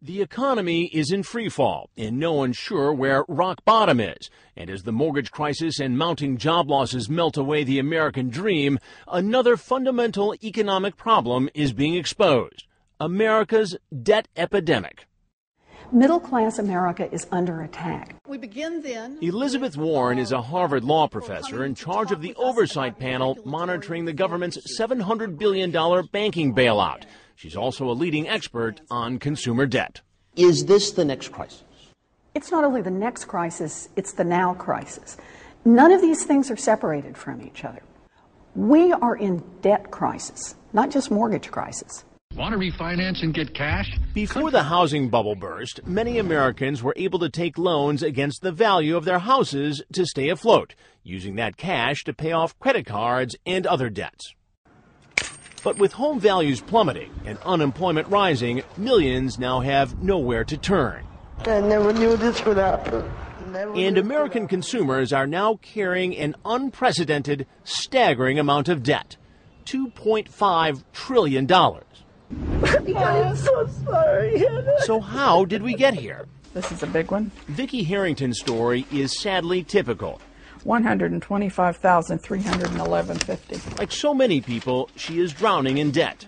The economy is in freefall, and no one's sure where rock bottom is. And as the mortgage crisis and mounting job losses melt away the American dream, another fundamental economic problem is being exposed: America's debt epidemic. Middle-class America is under attack. We begin then. Elizabeth Warren is a Harvard law professor in charge of the oversight panel monitoring the government's $700 billion banking bailout. She's also a leading expert on consumer debt. Is this the next crisis? It's not only the next crisis, it's the now crisis. None of these things are separated from each other. We are in debt crisis, not just mortgage crisis. Want to refinance and get cash? Before the housing bubble burst, many Americans were able to take loans against the value of their houses to stay afloat, using that cash to pay off credit cards and other debts. But with home values plummeting and unemployment rising, millions now have nowhere to turn. I never knew this would happen. And American consumers are now carrying an unprecedented, staggering amount of debt: $2.5 trillion. I'm so sorry. So how did we get here? This is a big one. Vicki Harrington's story is sadly typical. $125,311.50. Like so many people, she is drowning in debt.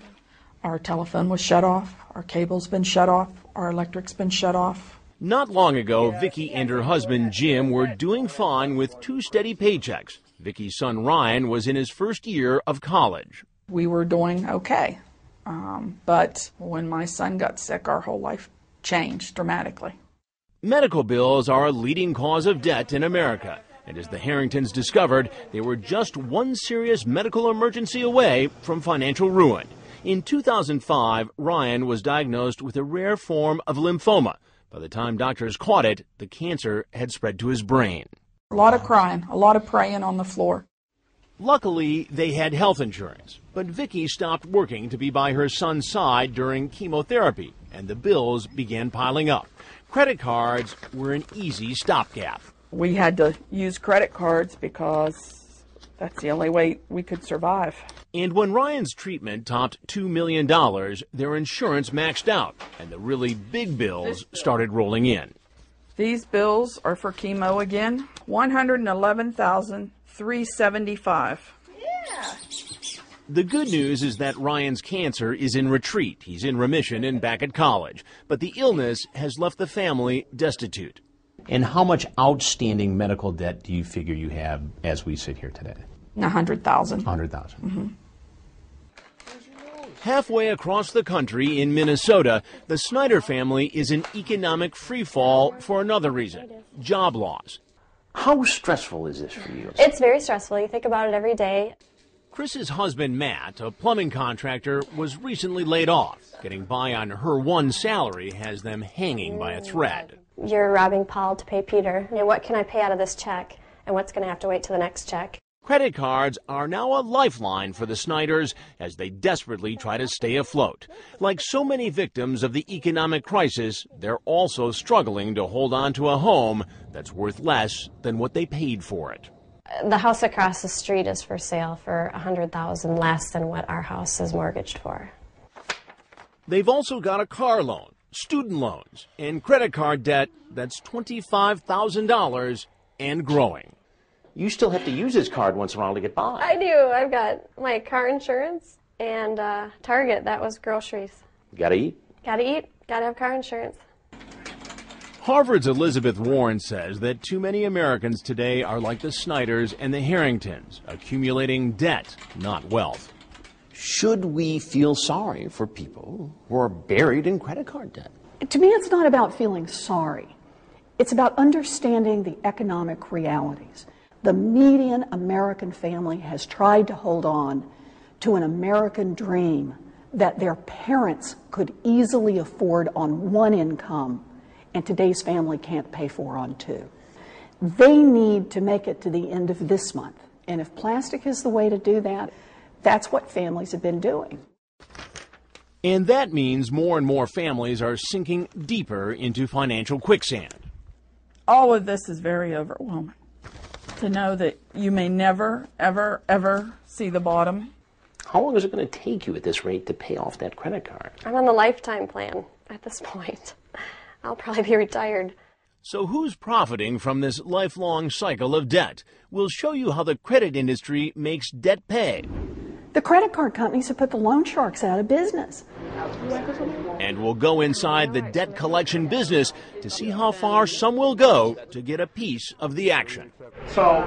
Our telephone was shut off. Our cable's been shut off. Our electric's been shut off. Not long ago, Vicki and her husband Jim were doing fine with two steady paychecks. Vicki's son Ryan was in his first year of college. We were doing okay. But when my son got sick, our whole life changed dramatically. Medical bills are a leading cause of debt in America. And as the Harringtons discovered, they were just one serious medical emergency away from financial ruin. In 2005, Ryan was diagnosed with a rare form of lymphoma. By the time doctors caught it, the cancer had spread to his brain. A lot of crying, a lot of praying on the floor. Luckily, they had health insurance, but Vicki stopped working to be by her son's side during chemotherapy, and the bills began piling up. Credit cards were an easy stopgap. We had to use credit cards because that's the only way we could survive. And when Ryan's treatment topped $2 million, their insurance maxed out, and the really big bills started rolling in. These bills are for chemo again, $111,375. Yeah. The good news is that Ryan's cancer is in retreat. He's in remission and back at college. But the illness has left the family destitute. And how much outstanding medical debt do you figure you have as we sit here today? $100,000. $100,000. Mm-hmm. Halfway across the country in Minnesota, the Snyder family is in economic freefall for another reason: job loss. How stressful is this for you? It's very stressful. You think about it every day. Chris's husband, Matt, a plumbing contractor, was recently laid off. Getting by on her one salary has them hanging by a thread. You're robbing Paul to pay Peter. You know, what can I pay out of this check, and what's going to have to wait to the next check? Credit cards are now a lifeline for the Snyders as they desperately try to stay afloat. Like so many victims of the economic crisis, they're also struggling to hold on to a home that's worth less than what they paid for it. The house across the street is for sale for $100,000 less than what our house is mortgaged for. They've also got a car loan, student loans, and credit card debt that's $25,000 and growing. You still have to use this card once in a while to get by. I do. I've got my car insurance and Target. That was groceries. Gotta eat. Gotta eat. Gotta have car insurance. Harvard's Elizabeth Warren says that too many Americans today are like the Snyders and the Harringtons, accumulating debt, not wealth. Should we feel sorry for people who are buried in credit card debt? To me, it's not about feeling sorry. It's about understanding the economic realities. The median American family has tried to hold on to an American dream that their parents could easily afford on one income, and today's family can't pay for on two. They need to make it to the end of this month. And if plastic is the way to do that, that's what families have been doing. And that means more and more families are sinking deeper into financial quicksand. All of this is very overwhelming. To know that you may never, ever, ever see the bottom. How long is it going to take you at this rate to pay off that credit card? I'm on the lifetime plan at this point. I'll probably be retired. So who's profiting from this lifelong cycle of debt? We'll show you how the credit industry makes debt pay. The credit card companies have put the loan sharks out of business. And we'll go inside the debt collection business to see how far some will go to get a piece of the action. So